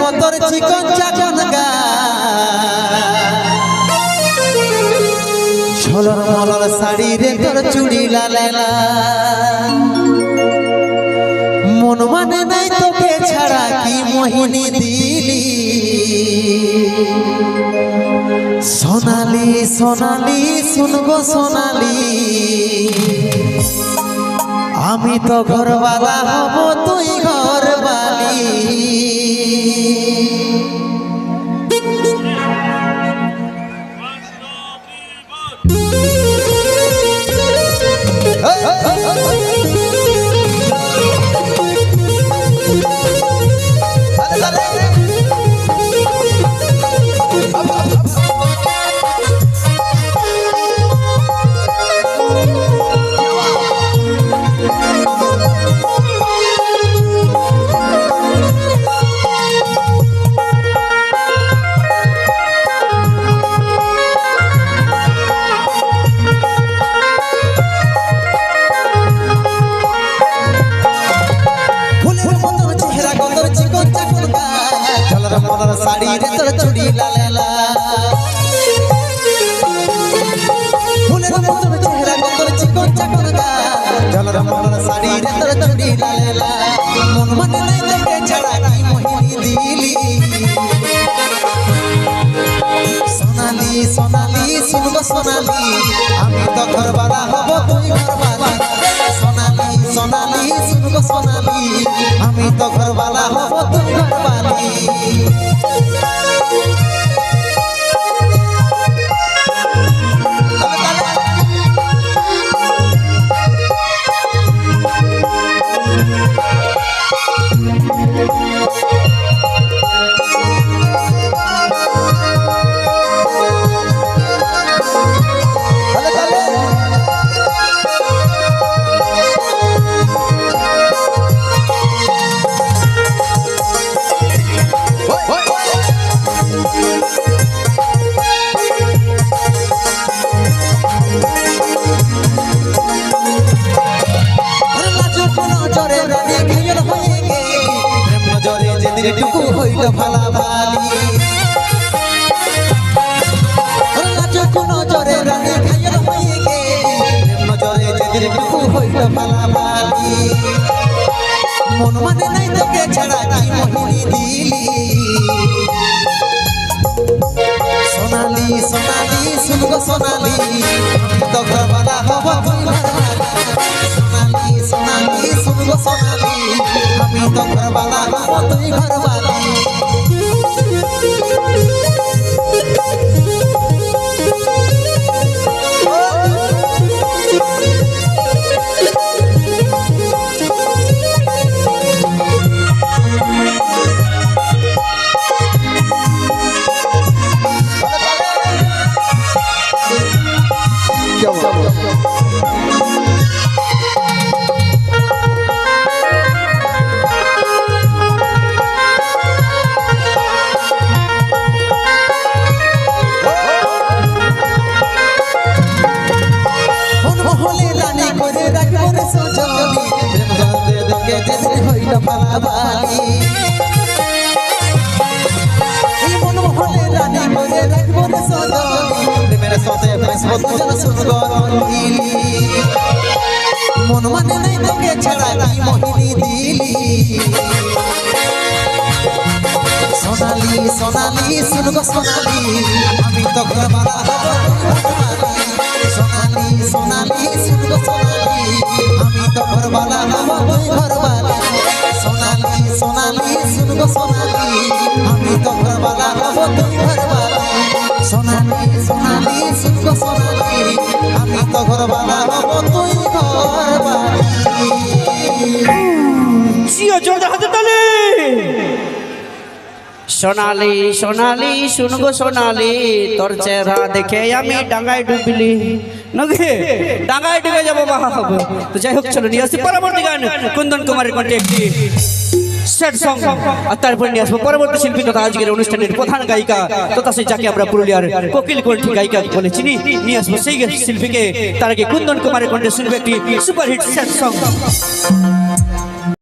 মতর চিকন চাকন গা ঝলর মলর শাড়ি রে তোর চুড়ি লালা মন মানে নাই তোকে ছাড়া কি মোহিনী দিলি সোনালি সোনালি শুনগো সোনালি আমি তো ঘরওয়ালা হব তুই ঘরবালি শাড়ি রে তোর চুড়ি লালা ফুলের মতন চেহারা কতর চিকন চাকন গা ঝলর মলর শাড়ি রে তোর চুড়ি লালা মন মানে নাই তোকে ছাড়া কি মোহিনী দিলি সোনালি সোনালি শুনগো সোনালি আমি তো ঘরওয়ালা হব তুই ঘরওয়ালি সোনালি সোনালি শুনগো সোনালি আমি তো ঘরওয়ালা হব তুই ঘরওয়ালি টুকু হইল ভালা ভালি নাচো কোন জরে রানী খাইল হয়ে গে নজরে যেদিন টুকু হইল ভালা ভালি মন মানে নাই তোকে ছাড়া কি মোহিনী দিলি সোনালি সোনালি শুনগো সোনালি তো ঘরওয়ালা হব তুই ঘরওয়ালি সোনালি সোনালি শুনগো সোনালি আমি তো ঘরওয়ালা হব তুই ঘরওয়ালি হইল ভালাবালি মন হলে রানী করে রাখবো রে সজনী প্রেমের সাথে বাঁচবো দুজন সুন্দর মিলি মন মানে নাই তোকে ছাড়া কি মোহিনী দিলি সোনালি সোনালি শুনগো সোনালি আমি তো ঘরওয়ালা হব সোনালি সোনালি শুনগো সোনালি আমি তো ঘরওয়ালা হব তুই ঘরওয়ালি সোনালি সোনালি শুনগো সোনালি আমি তো ঘরওয়ালা হব তুই ঘরওয়ালি সোনালি সোনালি শুনগো সোনালি আমি তো ঘরওয়ালা হব তুই ঘরওয়ালি জিও জোরে হাতে তালি সোনালি সোনালি শুনগো সোনালি তোর চেহারা দেখে আমি ডাঙায় ডুবলি নগে ডাঙায় ডুবে যাবো বাবা হবো তো যাই হোক চলো নিয়ে আসি পরবর্তী গান কুন্দন কুমারের কণ্ঠে একটি সেট সং আর তারপরে নিয়ে আসবো পরবর্তী শিল্পী তথা আজকের অনুষ্ঠানের প্রধান গায়িকা তথা সেই যাকে আমরা পুরুলিয়ার কোকিল কণ্ঠী গায়িকা বলে চিনি নিয়ে আসবো সেই শিল্পীকে তার আগে কুন্দন কুমারের কণ্ঠে শুনবে একটি সুপারহিট সেট সং।